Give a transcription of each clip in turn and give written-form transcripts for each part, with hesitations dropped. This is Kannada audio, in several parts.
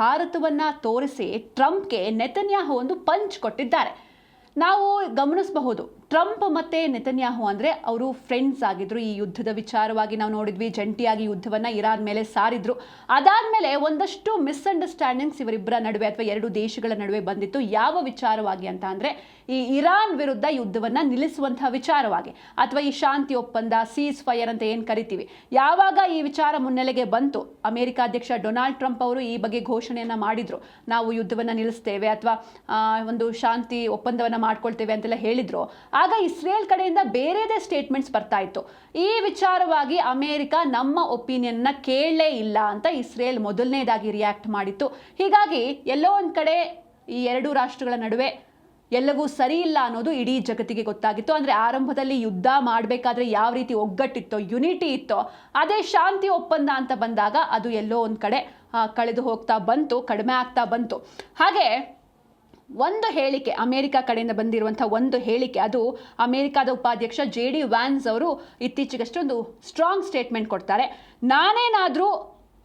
ಭಾರತವನ್ನು ತೋರಿಸಿ ಟ್ರಂಪ್ಗೆ ನೆತನ್ಯಾಹು ಒಂದು ಪಂಚ್ ಕೊಟ್ಟಿದ್ದಾರೆ. ನಾವು ಗಮನಿಸಬಹುದು, ಟ್ರಂಪ್ ಮತ್ತು ನೆತನ್ಯಾಹು ಅಂದರೆ ಅವರು ಫ್ರೆಂಡ್ಸ್ ಆಗಿದ್ರು. ಈ ಯುದ್ಧದ ವಿಚಾರವಾಗಿ ನಾವು ನೋಡಿದ್ವಿ, ಜಂಟಿಯಾಗಿ ಯುದ್ಧವನ್ನು ಇರಾನ್ ಮೇಲೆ ಸಾರಿದ್ರು. ಅದಾದಮೇಲೆ ಒಂದಷ್ಟು ಮಿಸ್ಅಂಡರ್ಸ್ಟ್ಯಾಂಡಿಂಗ್ಸ್ ಇವರಿಬ್ಬರ ನಡುವೆ ಅಥವಾ ಎರಡು ದೇಶಗಳ ನಡುವೆ ಬಂದಿತ್ತು. ಯಾವ ವಿಚಾರವಾಗಿ ಅಂತ ಅಂದರೆ ಈ ಇರಾನ್ ವಿರುದ್ಧ ಯುದ್ಧವನ್ನು ನಿಲ್ಲಿಸುವಂತಹ ವಿಚಾರವಾಗಿ, ಅಥವಾ ಈ ಶಾಂತಿ ಒಪ್ಪಂದ, ಸೀಸ್ ಫೈರ್ ಅಂತ ಏನು ಕರಿತೀವಿ. ಯಾವಾಗ ಈ ವಿಚಾರ ಮುನ್ನೆಲೆಗೆ ಬಂತು, ಅಮೆರಿಕ ಅಧ್ಯಕ್ಷ ಡೊನಾಲ್ಡ್ ಟ್ರಂಪ್ ಅವರು ಈ ಬಗ್ಗೆ ಘೋಷಣೆಯನ್ನು ಮಾಡಿದ್ರು, ನಾವು ಯುದ್ಧವನ್ನು ನಿಲ್ಲಿಸ್ತೇವೆ ಅಥವಾ ಒಂದು ಶಾಂತಿ ಒಪ್ಪಂದವನ್ನು ಮಾಡ್ಕೊಳ್ತೇವೆ ಅಂತೆಲ್ಲ ಹೇಳಿದ್ರು. ಆಗ ಇಸ್ರೇಲ್ ಕಡೆಯಿಂದ ಬೇರೆದೇ ಸ್ಟೇಟ್ಮೆಂಟ್ಸ್ ಬರ್ತಾ ಇತ್ತು. ಈ ವಿಚಾರವಾಗಿ ಅಮೆರಿಕ ನಮ್ಮ ಒಪಿನಿಯನ್ನ ಕೇಳಲೇ ಇಲ್ಲ ಅಂತ ಇಸ್ರೇಲ್ ಮೊದಲನೇದಾಗಿ ರಿಯಾಕ್ಟ್ ಮಾಡಿತ್ತು. ಹೀಗಾಗಿ ಎಲ್ಲೋ ಒಂದು ಕಡೆ ಈ ಎರಡು ರಾಷ್ಟ್ರಗಳ ನಡುವೆ ಎಲ್ಲವೂ ಸರಿ ಇಲ್ಲ ಅನ್ನೋದು ಇಡೀ ಜಗತ್ತಿಗೆ ಗೊತ್ತಾಗಿತ್ತು. ಅಂದರೆ ಆರಂಭದಲ್ಲಿ ಯುದ್ಧ ಮಾಡಬೇಕಾದ್ರೆ ಯಾವ ರೀತಿ ಒಗ್ಗಟ್ಟಿತ್ತೋ, ಯುನಿಟಿ ಇತ್ತೋ, ಅದೇ ಶಾಂತಿ ಒಪ್ಪಂದ ಅಂತ ಬಂದಾಗ ಅದು ಎಲ್ಲೋ ಒಂದು ಕಡೆ ಕಳೆದು ಹೋಗ್ತಾ ಬಂತು, ಕಡಿಮೆ ಆಗ್ತಾ ಬಂತು. ಹಾಗೆ ಒಂದು ಹೇಳಿಕೆ, ಅಮೆರಿಕ ಕಡೆಯಿಂದ ಬಂದಿರುವಂಥ ಒಂದು ಹೇಳಿಕೆ, ಅದು ಅಮೆರಿಕದ ಉಪಾಧ್ಯಕ್ಷ JD ವ್ಯಾನ್ಸ್ ಅವರು ಇತ್ತೀಚೆಗಷ್ಟೇ ಒಂದು ಸ್ಟ್ರಾಂಗ್ ಸ್ಟೇಟ್ಮೆಂಟ್ ಕೊಡ್ತಾರೆ. ನಾನೇನಾದರೂ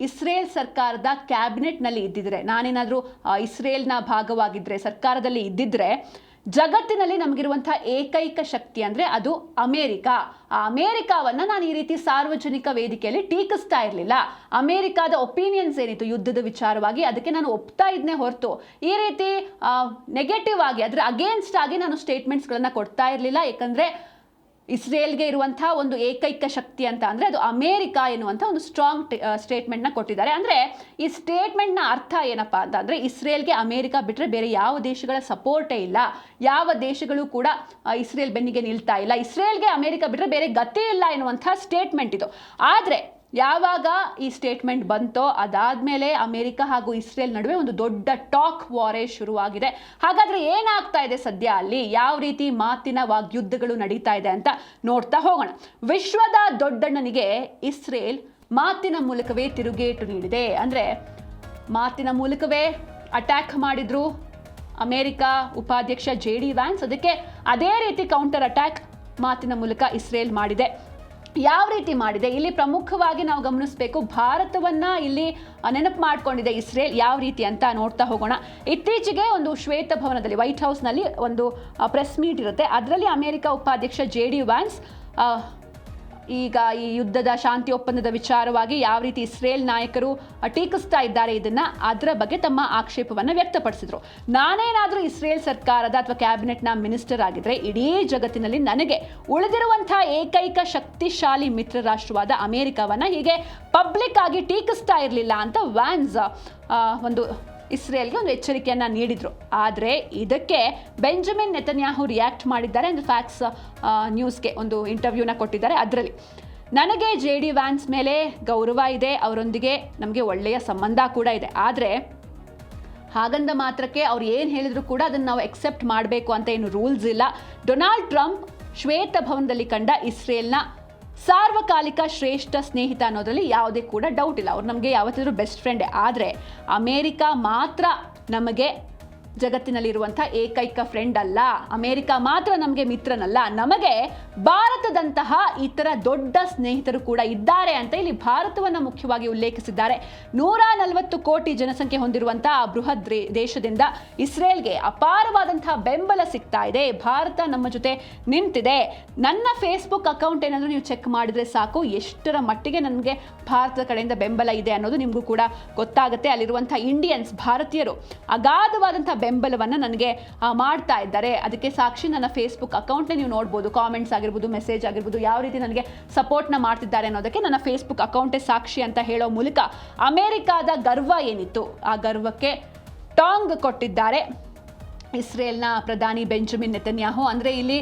ಇಸ್ರೇಲ್ ಸರ್ಕಾರದ ಕ್ಯಾಬಿನೆಟ್ನಲ್ಲಿ ಇದ್ದಿದ್ರೆ, ನಾನೇನಾದರೂ ಇಸ್ರೇಲ್ನ ಭಾಗವಾಗಿದ್ದರೆ, ಸರ್ಕಾರದಲ್ಲಿ ಇದ್ದಿದ್ರೆ, ಜಗತ್ತಿನಲ್ಲಿ ನಮಗಿರುವಂಥ ಏಕೈಕ ಶಕ್ತಿ ಅಂದರೆ ಅದು ಅಮೇರಿಕ. ಆ ಅಮೇರಿಕಾವನ್ನು ನಾನು ಈ ರೀತಿ ಸಾರ್ವಜನಿಕ ವೇದಿಕೆಯಲ್ಲಿ ಟೀಕಿಸ್ತಾ ಇರಲಿಲ್ಲ. ಅಮೇರಿಕಾದ ಒಪಿನಿಯನ್ಸ್ ಏನಿತ್ತು ಯುದ್ಧದ ವಿಚಾರವಾಗಿ, ಅದಕ್ಕೆ ನಾನು ಒಪ್ತಾ ಇದ್ನೇ ಹೊರತು ಈ ರೀತಿ ನೆಗೆಟಿವ್ ಆಗಿ, ಅದರ ಅಗೇನ್ಸ್ಟ್ ಆಗಿ ನಾನು ಸ್ಟೇಟ್ಮೆಂಟ್ಸ್ಗಳನ್ನು ಕೊಡ್ತಾ ಇರಲಿಲ್ಲ. ಯಾಕಂದರೆ ಇಸ್ರೇಲ್ಗೆ ಇರುವಂಥ ಒಂದು ಏಕೈಕ ಶಕ್ತಿ ಅಂತ ಅಂದರೆ ಅದು ಅಮೇರಿಕ ಎನ್ನುವಂಥ ಒಂದು ಸ್ಟ್ರಾಂಗ್ ಸ್ಟೇಟ್ಮೆಂಟ್ನ ಕೊಟ್ಟಿದ್ದಾರೆ. ಅಂದರೆ ಈ ಸ್ಟೇಟ್ಮೆಂಟ್ನ ಅರ್ಥ ಏನಪ್ಪ ಅಂತ ಅಂದರೆ ಇಸ್ರೇಲ್ಗೆ ಅಮೇರಿಕ ಬಿಟ್ಟರೆ ಬೇರೆ ಯಾವ ದೇಶಗಳ ಸಪೋರ್ಟೇ ಇಲ್ಲ, ಯಾವ ದೇಶಗಳು ಕೂಡ ಇಸ್ರೇಲ್ ಬೆನ್ನಿಗೆ ನಿಲ್ತಾ ಇಲ್ಲ, ಇಸ್ರೇಲ್ಗೆ ಅಮೇರಿಕ ಬಿಟ್ಟರೆ ಬೇರೆ ಗತಿ ಇಲ್ಲ ಎನ್ನುವಂಥ ಸ್ಟೇಟ್ಮೆಂಟ್ ಇದು. ಆದರೆ ಯಾವಾಗ ಈ ಸ್ಟೇಟ್ಮೆಂಟ್ ಬಂತೋ ಅದಾದಮೇಲೆ ಅಮೆರಿಕ ಹಾಗೂ ಇಸ್ರೇಲ್ ನಡುವೆ ಒಂದು ದೊಡ್ಡ ಟಾಕ್ ವಾರೇ ಶುರುವಾಗಿದೆ. ಹಾಗಾದರೆ ಏನಾಗ್ತಾ ಇದೆ ಸದ್ಯ ಅಲ್ಲಿ, ಯಾವ ರೀತಿ ಮಾತಿನ ವಾಗ್ಯುದ್ಧಗಳು ನಡೀತಾ ಇದೆ ಅಂತ ನೋಡ್ತಾ ಹೋಗೋಣ. ವಿಶ್ವದ ದೊಡ್ಡಣ್ಣನಿಗೆ ಇಸ್ರೇಲ್ ಮಾತಿನ ಮೂಲಕವೇ ತಿರುಗೇಟು ನೀಡಿದೆ. ಅಂದರೆ ಮಾತಿನ ಮೂಲಕವೇ ಅಟ್ಯಾಕ್ ಮಾಡಿದ್ರು ಅಮೆರಿಕ ಉಪಾಧ್ಯಕ್ಷ JD ವ್ಯಾನ್ಸ್, ಅದಕ್ಕೆ ಅದೇ ರೀತಿ ಕೌಂಟರ್ ಅಟ್ಯಾಕ್ ಮಾತಿನ ಮೂಲಕ ಇಸ್ರೇಲ್ ಮಾಡಿದೆ. ಯಾವ ರೀತಿ ಮಾಡಿದೆ, ಇಲ್ಲಿ ಪ್ರಮುಖವಾಗಿ ನಾವು ಗಮನಿಸಬೇಕು, ಭಾರತವನ್ನು ಇಲ್ಲಿ ನೆನಪು ಮಾಡಿಕೊಂಡಿದೆ ಇಸ್ರೇಲ್. ಯಾವ ರೀತಿ ಅಂತ ನೋಡ್ತಾ ಹೋಗೋಣ. ಇತ್ತೀಚೆಗೆ ಒಂದು ಶ್ವೇತಭವನದಲ್ಲಿ, ವೈಟ್ ಹೌಸ್ನಲ್ಲಿ ಒಂದು ಪ್ರೆಸ್ ಮೀಟ್ ಇರುತ್ತೆ. ಅದರಲ್ಲಿ ಅಮೆರಿಕ ಉಪಾಧ್ಯಕ್ಷ JD ವ್ಯಾನ್ಸ್ ಈಗ ಈ ಯುದ್ಧದ ಶಾಂತಿ ಒಪ್ಪಂದದ ವಿಚಾರವಾಗಿ ಯಾವ ರೀತಿ ಇಸ್ರೇಲ್ ನಾಯಕರು ಟೀಕಿಸ್ತಾ ಇದ್ದಾರೆ ಇದನ್ನು, ಅದರ ಬಗ್ಗೆ ತಮ್ಮ ಆಕ್ಷೇಪವನ್ನು ವ್ಯಕ್ತಪಡಿಸಿದರು. ನಾನೇನಾದರೂ ಇಸ್ರೇಲ್ ಸರ್ಕಾರದ ಅಥವಾ ಕ್ಯಾಬಿನೆಟ್ನ ಮಿನಿಸ್ಟರ್ ಆಗಿದ್ರೆ ಇಡೀ ಜಗತ್ತಿನಲ್ಲಿ ನನಗೆ ಉಳಿದಿರುವಂಥ ಏಕೈಕ ಶಕ್ತಿಶಾಲಿ ಮಿತ್ರ ರಾಷ್ಟ್ರವಾದ ಅಮೆರಿಕವನ್ನು ಹೀಗೆ ಪಬ್ಲಿಕ್ ಆಗಿ ಟೀಕಿಸ್ತಾ ಇರಲಿಲ್ಲ ಅಂತ ವ್ಯಾನ್ಸ್ ಒಂದು ಇಸ್ರೇಲ್ಗೆ ಒಂದು ಎಚ್ಚರಿಕೆಯನ್ನು ನೀಡಿದರು. ಆದರೆ ಇದಕ್ಕೆ ಬೆಂಜಮಿನ್ ನೆತನ್ಯಾಹು ರಿಯಾಕ್ಟ್ ಮಾಡಿದ್ದಾರೆ. ಅಂದರೆ ಫ್ಯಾಕ್ಸ್ ನ್ಯೂಸ್ಗೆ ಒಂದು ಇಂಟರ್ವ್ಯೂನ ಕೊಟ್ಟಿದ್ದಾರೆ. ಅದರಲ್ಲಿ ನನಗೆ JD ವ್ಯಾನ್ಸ್ ಮೇಲೆ ಗೌರವ ಇದೆ, ಅವರೊಂದಿಗೆ ನಮಗೆ ಒಳ್ಳೆಯ ಸಂಬಂಧ ಕೂಡ ಇದೆ. ಆದರೆ ಹಾಗಂದ ಮಾತ್ರಕ್ಕೆ ಅವ್ರು ಏನು ಹೇಳಿದ್ರು ಕೂಡ ಅದನ್ನು ನಾವು ಎಕ್ಸೆಪ್ಟ್ ಮಾಡಬೇಕು ಅಂತ ಏನು ರೂಲ್ಸ್ ಇಲ್ಲ. ಡೊನಾಲ್ಡ್ ಟ್ರಂಪ್ ಶ್ವೇತಭವನದಲ್ಲಿ ಕಂಡ ಇಸ್ರೇಲ್ನ ಸಾರ್ವಕಾಲಿಕ ಶ್ರೇಷ್ಠ ಸ್ನೇಹಿತ ಅನ್ನೋದ್ರಲ್ಲಿ ಯಾವುದೇ ಕೂಡ ಡೌಟ್ ಇಲ್ಲ. ಅವ್ರು ನಮಗೆ ಯಾವತ್ತಿದ್ರೂ ಬೆಸ್ಟ್ ಫ್ರೆಂಡೇ. ಆದರೆ ಅಮೇರಿಕ ಮಾತ್ರ ನಮಗೆ ಜಗತ್ತಿನಲ್ಲಿರುವಂಥ ಏಕೈಕ ಫ್ರೆಂಡ್ ಅಲ್ಲ, ಅಮೇರಿಕ ಮಾತ್ರ ನಮಗೆ ಮಿತ್ರನಲ್ಲ, ನಮಗೆ ಭಾರತದಂತಹ ಇತರ ದೊಡ್ಡ ಸ್ನೇಹಿತರು ಕೂಡ ಇದ್ದಾರೆ ಅಂತ ಇಲ್ಲಿ ಭಾರತವನ್ನು ಮುಖ್ಯವಾಗಿ ಉಲ್ಲೇಖಿಸಿದ್ದಾರೆ. 140 ಕೋಟಿ ಜನಸಂಖ್ಯೆ ಹೊಂದಿರುವಂಥ ಆ ಬೃಹತ್ ದೇಶದಿಂದ ಇಸ್ರೇಲ್ಗೆ ಅಪಾರವಾದಂತಹ ಬೆಂಬಲ ಸಿಗ್ತಾ ಇದೆ. ಭಾರತ ನಮ್ಮ ಜೊತೆ ನಿಂತಿದೆ. ನನ್ನ ಫೇಸ್ಬುಕ್ ಅಕೌಂಟ್ ಏನಾದರೂ ನೀವು ಚೆಕ್ ಮಾಡಿದರೆ ಸಾಕು, ಎಷ್ಟರ ಮಟ್ಟಿಗೆ ನನಗೆ ಭಾರತದ ಕಡೆಯಿಂದ ಬೆಂಬಲ ಇದೆ ಅನ್ನೋದು ನಿಮಗೂ ಕೂಡ ಗೊತ್ತಾಗುತ್ತೆ. ಅಲ್ಲಿರುವಂಥ ಇಂಡಿಯನ್ಸ್, ಭಾರತೀಯರು ಅಗಾಧವಾದಂಥ ಬೆಂಬಲವನ್ನು ನನಗೆ ಮಾಡ್ತಾ ಇದ್ದಾರೆ. ಅದಕ್ಕೆ ಸಾಕ್ಷಿ ನನ್ನ ಫೇಸ್ಬುಕ್ ಅಕೌಂಟ್ನೇ ನೀವು ನೋಡ್ಬೋದು. ಕಾಮೆಂಟ್ಸ್ ಆಗಿರ್ಬೋದು, ಮೆಸೇಜ್ ಆಗಿರ್ಬೋದು, ಯಾವ ರೀತಿ ನನಗೆ ಸಪೋರ್ಟ್ನ ಮಾಡ್ತಿದ್ದಾರೆ ಅನ್ನೋದಕ್ಕೆ ನನ್ನ ಫೇಸ್ಬುಕ್ ಅಕೌಂಟೇ ಸಾಕ್ಷಿ ಅಂತ ಹೇಳೋ ಮೂಲಕ ಅಮೆರಿಕಾದ ಗರ್ವ ಏನಿತ್ತು ಆ ಗರ್ವಕ್ಕೆ ಟಾಂಗ್ ಕೊಟ್ಟಿದ್ದಾರೆ ಇಸ್ರೇಲ್ನ ಪ್ರಧಾನಿ ಬೆಂಜಮಿನ್ ನೆತನ್ಯಾಹು. ಅಂದರೆ ಇಲ್ಲಿ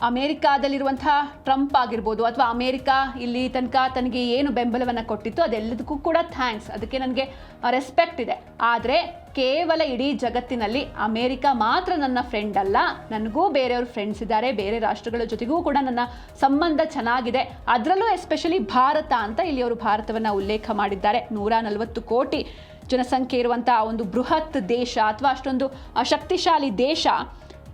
ಅಮೇರಿಕಾದಲ್ಲಿರುವಂಥ ಟ್ರಂಪ್ ಆಗಿರ್ಬೋದು ಅಥವಾ ಅಮೇರಿಕ ಇಲ್ಲಿ ತನಕ ತನಗೆ ಏನು ಬೆಂಬಲವನ್ನು ಕೊಟ್ಟಿತ್ತು ಅದೆಲ್ಲದಕ್ಕೂ ಕೂಡ ಥ್ಯಾಂಕ್ಸ್, ಅದಕ್ಕೆ ನನಗೆ ರೆಸ್ಪೆಕ್ಟ್ ಇದೆ. ಆದರೆ ಕೇವಲ ಇಡೀ ಜಗತ್ತಿನಲ್ಲಿ ಅಮೇರಿಕ ಮಾತ್ರ ನನ್ನ ಫ್ರೆಂಡ್ ಅಲ್ಲ, ನನಗೂ ಬೇರೆಯವ್ರ ಫ್ರೆಂಡ್ಸ್ ಇದ್ದಾರೆ, ಬೇರೆ ರಾಷ್ಟ್ರಗಳ ಜೊತೆಗೂ ಕೂಡ ನನ್ನ ಸಂಬಂಧ ಚೆನ್ನಾಗಿದೆ. ಅದರಲ್ಲೂ ಎಸ್ಪೆಷಲಿ ಭಾರತ ಅಂತ ಇಲ್ಲಿ ಅವರು ಭಾರತವನ್ನು ಉಲ್ಲೇಖ ಮಾಡಿದ್ದಾರೆ. 140 ಕೋಟಿ ಜನಸಂಖ್ಯೆ ಇರುವಂಥ ಒಂದು ಬೃಹತ್ ದೇಶ ಅಥವಾ ಅಷ್ಟೊಂದು ಶಕ್ತಿಶಾಲಿ ದೇಶ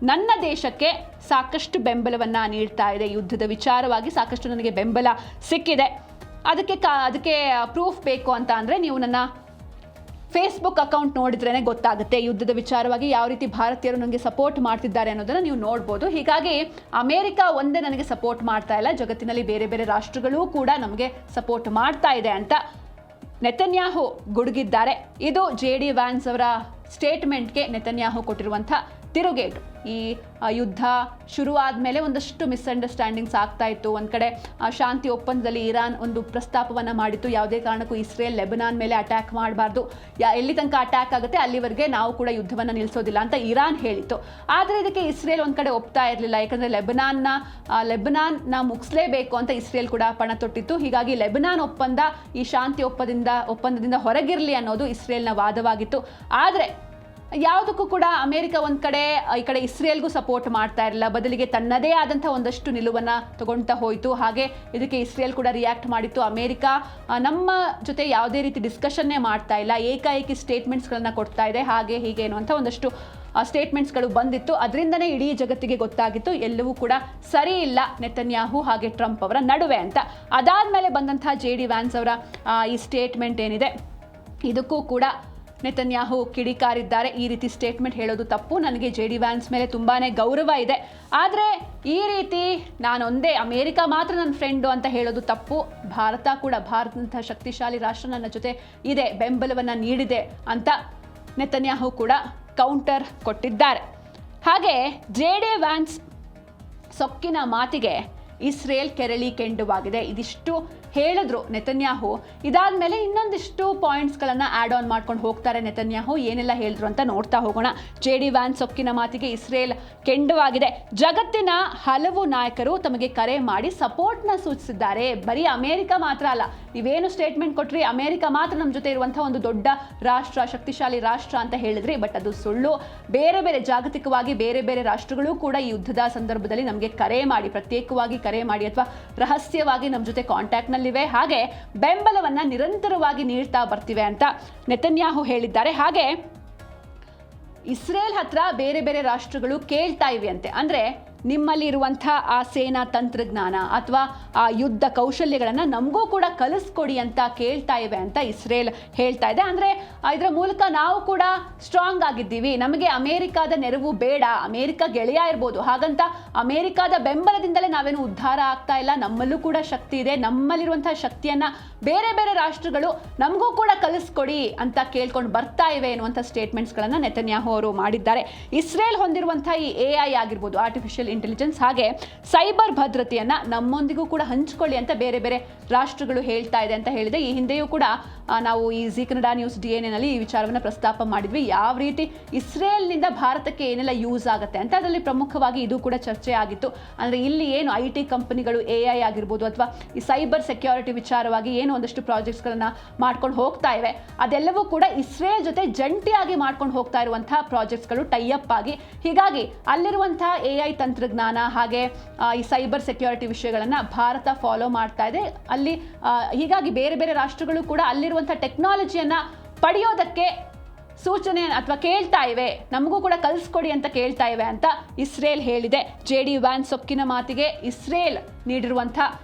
ನನ್ನ ದೇಶಕ್ಕೆ ಸಾಕಷ್ಟು ಬೆಂಬಲವನ್ನು ನೀಡ್ತಾ ಇದೆ. ಯುದ್ಧದ ವಿಚಾರವಾಗಿ ಸಾಕಷ್ಟು ನನಗೆ ಬೆಂಬಲ ಸಿಕ್ಕಿದೆ. ಅದಕ್ಕೆ ಪ್ರೂಫ್ ಬೇಕು ಅಂತ ಅಂದರೆ ನೀವು ನನ್ನ ಫೇಸ್ಬುಕ್ ಅಕೌಂಟ್ ನೋಡಿದ್ರೇ ಗೊತ್ತಾಗುತ್ತೆ ಯುದ್ಧದ ವಿಚಾರವಾಗಿ ಯಾವ ರೀತಿ ಭಾರತೀಯರು ನನಗೆ ಸಪೋರ್ಟ್ ಮಾಡ್ತಿದ್ದಾರೆ ಅನ್ನೋದನ್ನು ನೀವು ನೋಡ್ಬೋದು. ಹೀಗಾಗಿ ಅಮೆರಿಕ ಒಂದೇ ನನಗೆ ಸಪೋರ್ಟ್ ಮಾಡ್ತಾ ಇಲ್ಲ, ಜಗತ್ತಿನಲ್ಲಿ ಬೇರೆ ಬೇರೆ ರಾಷ್ಟ್ರಗಳೂ ಕೂಡ ನಮಗೆ ಸಪೋರ್ಟ್ ಮಾಡ್ತಾ ಇದೆ ಅಂತ ನೆತನ್ಯಾಹು ಗುಡುಗಿದ್ದಾರೆ. ಇದು JD ವ್ಯಾನ್ಸ್ ಅವರ ಸ್ಟೇಟ್ಮೆಂಟ್ಗೆ ನೆತನ್ಯಾಹು ಕೊಟ್ಟಿರುವಂಥ ತಿರುಗೇಟು. ಈ ಯುದ್ಧ ಶುರುವಾದ ಮೇಲೆ ಒಂದಷ್ಟು ಮಿಸ್ಅಂಡರ್ಸ್ಟ್ಯಾಂಡಿಂಗ್ಸ್ ಆಗ್ತಾ ಇತ್ತು. ಒಂದು ಕಡೆ ಶಾಂತಿ ಒಪ್ಪಂದದಲ್ಲಿ ಇರಾನ್ ಒಂದು ಪ್ರಸ್ತಾಪವನ್ನು ಮಾಡಿತ್ತು, ಯಾವುದೇ ಕಾರಣಕ್ಕೂ ಇಸ್ರೇಲ್ ಲೆಬನಾನ್ ಮೇಲೆ ಅಟ್ಯಾಕ್ ಮಾಡಬಾರ್ದು, ಎಲ್ಲಿ ತನಕ ಅಟ್ಯಾಕ್ ಆಗುತ್ತೆ ಅಲ್ಲಿವರೆಗೆ ನಾವು ಕೂಡ ಯುದ್ಧವನ್ನು ನಿಲ್ಲಿಸೋದಿಲ್ಲ ಅಂತ ಇರಾನ್ ಹೇಳಿತ್ತು. ಆದರೆ ಇದಕ್ಕೆ ಇಸ್ರೇಲ್ ಒಂದು ಕಡೆ ಒಪ್ತಾ ಇರಲಿಲ್ಲ, ಯಾಕಂದರೆ ಲೆಬನಾನ್ನ ಮುಗಿಸ್ಲೇಬೇಕು ಅಂತ ಇಸ್ರೇಲ್ ಕೂಡ ಪಣ ತೊಟ್ಟಿತ್ತು. ಹೀಗಾಗಿ ಲೆಬನಾನ್ ಒಪ್ಪಂದ ಈ ಶಾಂತಿ ಒಪ್ಪಂದದಿಂದ ಹೊರಗಿರಲಿ ಅನ್ನೋದು ಇಸ್ರೇಲ್ನ ವಾದವಾಗಿತ್ತು. ಆದರೆ ಯಾವುದಕ್ಕೂ ಕೂಡ ಅಮೆರಿಕ ಒಂದು ಕಡೆ ಈ ಕಡೆ ಇಸ್ರೇಲ್ಗೂ ಸಪೋರ್ಟ್ ಮಾಡ್ತಾ ಇರಲಿಲ್ಲ, ಬದಲಿಗೆ ತನ್ನದೇ ಆದಂಥ ಒಂದಷ್ಟು ನಿಲುವನ್ನು ತಗೊಳ್ತಾ ಹೋಯಿತು. ಹಾಗೆ ಇದಕ್ಕೆ ಇಸ್ರೇಲ್ ಕೂಡ ರಿಯಾಕ್ಟ್ ಮಾಡಿತ್ತು. ಅಮೆರಿಕ ನಮ್ಮ ಜೊತೆ ಯಾವುದೇ ರೀತಿ ಡಿಸ್ಕಷನ್ನೇ ಮಾಡ್ತಾ ಇಲ್ಲ, ಏಕಾಏಕಿ ಸ್ಟೇಟ್ಮೆಂಟ್ಸ್ಗಳನ್ನು ಕೊಡ್ತಾ ಇದೆ, ಹಾಗೆ ಹೀಗೆ ಅನ್ನುವಂಥ ಒಂದಷ್ಟು ಸ್ಟೇಟ್ಮೆಂಟ್ಸ್ಗಳು ಬಂದಿತ್ತು. ಅದರಿಂದನೇ ಇಡೀ ಜಗತ್ತಿಗೆ ಗೊತ್ತಾಗಿತ್ತು ಎಲ್ಲವೂ ಕೂಡ ಸರಿ ಇಲ್ಲ ನೆತನ್ಯಾಹು ಹಾಗೆ ಟ್ರಂಪ್ ಅವರ ನಡುವೆ ಅಂತ. ಅದಾದಮೇಲೆ ಬಂದಂಥ JD ವ್ಯಾನ್ಸ್ ಅವರ ಈ ಸ್ಟೇಟ್ಮೆಂಟ್ ಏನಿದೆ ಇದಕ್ಕೂ ಕೂಡ ನೆತನ್ಯಾಹು ಕಿಡಿಕಾರಿದ್ದಾರೆ. ಈ ರೀತಿ ಸ್ಟೇಟ್ಮೆಂಟ್ ಹೇಳೋದು ತಪ್ಪು, ನನಗೆ JD ವ್ಯಾನ್ಸ್ ಮೇಲೆ ತುಂಬಾ ಗೌರವ ಇದೆ, ಆದರೆ ಈ ರೀತಿ ನಾನೊಂದೇ ಅಮೇರಿಕ ಮಾತ್ರ ನನ್ನ ಫ್ರೆಂಡು ಅಂತ ಹೇಳೋದು ತಪ್ಪು. ಭಾರತ ಕೂಡ, ಭಾರತದಂತಹ ಶಕ್ತಿಶಾಲಿ ರಾಷ್ಟ್ರ ನನ್ನ ಜೊತೆ ಇದೆ, ಬೆಂಬಲವನ್ನು ನೀಡಿದೆ ಅಂತ ನೆತನ್ಯಾಹು ಕೂಡ ಕೌಂಟರ್ ಕೊಟ್ಟಿದ್ದಾರೆ. ಹಾಗೆ JD ವ್ಯಾನ್ಸ್ ಸೊಕ್ಕಿನ ಮಾತಿಗೆ ಇಸ್ರೇಲ್ ಕೆರಳಿ ಕೆಂಡುವಾಗಿದೆ. ಇದಿಷ್ಟು ಹೇಳಿದ್ರು ನೆತನ್ಯಾಹು. ಇದಾದ್ಮೇಲೆ ಇನ್ನೊಂದಿಷ್ಟು ಪಾಯಿಂಟ್ಸ್ಗಳನ್ನು ಆ್ಯಡ್ ಆನ್ ಮಾಡ್ಕೊಂಡು ಹೋಗ್ತಾರೆ ನೆತನ್ಯಾಹು. ಏನೆಲ್ಲ ಹೇಳಿದ್ರು ಅಂತ ನೋಡ್ತಾ ಹೋಗೋಣ. JD ವ್ಯಾನ್ಸ್ ಸೊಕ್ಕಿನ ಮಾತಿಗೆ ಇಸ್ರೇಲ್ ಕೆಂಡುವಾಗಿದೆ. ಜಗತ್ತಿನ ಹಲವು ನಾಯಕರು ತಮಗೆ ಕರೆ ಮಾಡಿ ಸಪೋರ್ಟ್ನ ಸೂಚಿಸಿದ್ದಾರೆ. ಬರೀ ಅಮೆರಿಕ ಮಾತ್ರ ಅಲ್ಲ, ನೀವೇನು ಸ್ಟೇಟ್ಮೆಂಟ್ ಕೊಟ್ರಿ ಅಮೆರಿಕ ಮಾತ್ರ ನಮ್ಮ ಜೊತೆ ಇರುವಂಥ ಒಂದು ದೊಡ್ಡ ರಾಷ್ಟ್ರ, ಶಕ್ತಿಶಾಲಿ ರಾಷ್ಟ್ರ ಅಂತ ಹೇಳಿದ್ರಿ, ಬಟ್ ಅದು ಸುಳ್ಳು. ಬೇರೆ ಬೇರೆ ಜಾಗತಿಕವಾಗಿ ಬೇರೆ ಬೇರೆ ರಾಷ್ಟ್ರಗಳು ಕೂಡ ಈ ಯುದ್ಧದ ಸಂದರ್ಭದಲ್ಲಿ ನಮಗೆ ಕರೆ ಮಾಡಿ, ಪ್ರತ್ಯೇಕವಾಗಿ ಕರೆ ಮಾಡಿ ಅಥವಾ ರಹಸ್ಯವಾಗಿ ನಮ್ಮ ಜೊತೆ ಕಾಂಟ್ಯಾಕ್ಟ್ನಲ್ಲಿವೆ, ಹಾಗೆ ಬೆಂಬಲವನ್ನು ನಿರಂತರವಾಗಿ ನೀಡ್ತಾ ಬರ್ತಿವೆ ಅಂತ ನೆತನ್ಯಾಹು ಹೇಳಿದ್ದಾರೆ. ಹಾಗೆ ಇಸ್ರೇಲ್ ಹತ್ರ ಬೇರೆ ಬೇರೆ ರಾಷ್ಟ್ರಗಳು ಕೇಳ್ತಾ ಇವೆ ಅಂತೆ, ಅಂದರೆ ನಿಮ್ಮಲ್ಲಿ ಇರುವಂಥ ಆ ಸೇನಾ ತಂತ್ರಜ್ಞಾನ ಅಥವಾ ಆ ಯುದ್ಧ ಕೌಶಲ್ಯಗಳನ್ನು ನಮಗೂ ಕೂಡ ಕಲಿಸ್ಕೊಡಿ ಅಂತ ಕೇಳ್ತಾ ಇವೆ ಅಂತ ಇಸ್ರೇಲ್ ಹೇಳ್ತಾ ಇದೆ. ಅಂದರೆ ಇದರ ಮೂಲಕ ನಾವು ಕೂಡ ಸ್ಟ್ರಾಂಗ್ ಆಗಿದ್ದೀವಿ, ನಮಗೆ ಅಮೇರಿಕಾದ ನೆರವು ಬೇಡ, ಅಮೇರಿಕ ಗೆಳೆಯ ಇರ್ಬೋದು, ಹಾಗಂತ ಅಮೇರಿಕಾದ ಬೆಂಬಲದಿಂದಲೇ ನಾವೇನು ಉದ್ಧಾರ ಆಗ್ತಾ ಇಲ್ಲ, ನಮ್ಮಲ್ಲೂ ಕೂಡ ಶಕ್ತಿ ಇದೆ, ನಮ್ಮಲ್ಲಿರುವಂಥ ಶಕ್ತಿಯನ್ನು ಬೇರೆ ಬೇರೆ ರಾಷ್ಟ್ರಗಳು ನಮಗೂ ಕೂಡ ಕಲಿಸ್ಕೊಡಿ ಅಂತ ಕೇಳ್ಕೊಂಡು ಬರ್ತಾ ಇವೆ ಎನ್ನುವಂಥ ಸ್ಟೇಟ್ಮೆಂಟ್ಸ್ಗಳನ್ನು ನೆತನ್ಯಾಹು ಅವರು ಮಾಡಿದ್ದಾರೆ. ಇಸ್ರೇಲ್ ಹೊಂದಿರುವಂಥ ಈ AI ಆಗಿರ್ಬೋದು, ಆರ್ಟಿಫಿಷಿಯಲ್ ಇಂಟೆಲಿಜೆನ್ಸ್, ಹಾಗೆ ಸೈಬರ್ ಭದ್ರತೆಯನ್ನು ನಮ್ಮೊಂದಿಗೂ ಕೂಡ ಹಂಚಿಕೊಳ್ಳಿ ಅಂತ ಬೇರೆ ಬೇರೆ ರಾಷ್ಟ್ರಗಳು ಹೇಳ್ತಾ ಇದೆ ಅಂತ ಹೇಳಿದೆ. ಈ ಹಿಂದೆಯೂ ಕೂಡ ನಾವು ಈ ಜಿ ಕನ್ನಡ ನ್ಯೂಸ್ DNA ಈ ವಿಚಾರವನ್ನು ಪ್ರಸ್ತಾಪ ಮಾಡಿದ್ವಿ, ಯಾವ ರೀತಿ ಇಸ್ರೇಲ್ನಿಂದ ಭಾರತಕ್ಕೆ ಏನೆಲ್ಲ ಯೂಸ್ ಆಗುತ್ತೆ ಅಂತ. ಅದರಲ್ಲಿ ಪ್ರಮುಖವಾಗಿ ಇದು ಕೂಡ ಚರ್ಚೆ ಆಗಿತ್ತು. ಅಂದರೆ ಇಲ್ಲಿ ಏನು IT ಕಂಪನಿಗಳು AI ಆಗಿರ್ಬೋದು ಅಥವಾ ಈ ಸೈಬರ್ ಸೆಕ್ಯೂರಿಟಿ ವಿಚಾರವಾಗಿ ಏನು ಒಂದಷ್ಟು ಪ್ರಾಜೆಕ್ಟ್ಸ್ಗಳನ್ನು ಮಾಡ್ಕೊಂಡು ಹೋಗ್ತಾ ಇವೆ, ಅದೆಲ್ಲವೂ ಕೂಡ ಇಸ್ರೇಲ್ ಜೊತೆ ಜಂಟಿಯಾಗಿ ಮಾಡ್ಕೊಂಡು ಹೋಗ್ತಾ ಇರುವಂತಹ ಪ್ರಾಜೆಕ್ಟ್ಸ್ಗಳು ಟೈಅಪ್ ಆಗಿ. ಹೀಗಾಗಿ ಅಲ್ಲಿರುವಂತಹ AI ತಂತ್ರಜ್ಞಾನ ಹಾಗೆ ಈ ಸೈಬರ್ ಸೆಕ್ಯೂರಿಟಿ ವಿಷಯಗಳನ್ನು ಭಾರತ ಫಾಲೋ ಮಾಡ್ತಾ ಇದೆ ಅಲ್ಲಿ. ಹೀಗಾಗಿ ಬೇರೆ ಬೇರೆ ರಾಷ್ಟ್ರಗಳು ಕೂಡ ಅಲ್ಲಿರುವಂಥ ಟೆಕ್ನಾಲಜಿಯನ್ನು ಪಡೆಯೋದಕ್ಕೆ ಸೂಚನೆ ಅಥವಾ ಕೇಳ್ತಾ ಇವೆ, ನಮಗೂ ಕೂಡ ಕಲಿಸ್ಕೊಡಿ ಅಂತ ಕೇಳ್ತಾ ಇವೆ ಅಂತ ಇಸ್ರೇಲ್ ಹೇಳಿದೆ. JD ವ್ಯಾನ್ಸ್ ಸೊಕ್ಕಿನ ಮಾತಿಗೆ ಇಸ್ರೇಲ್ ನೀಡಿರುವಂಥ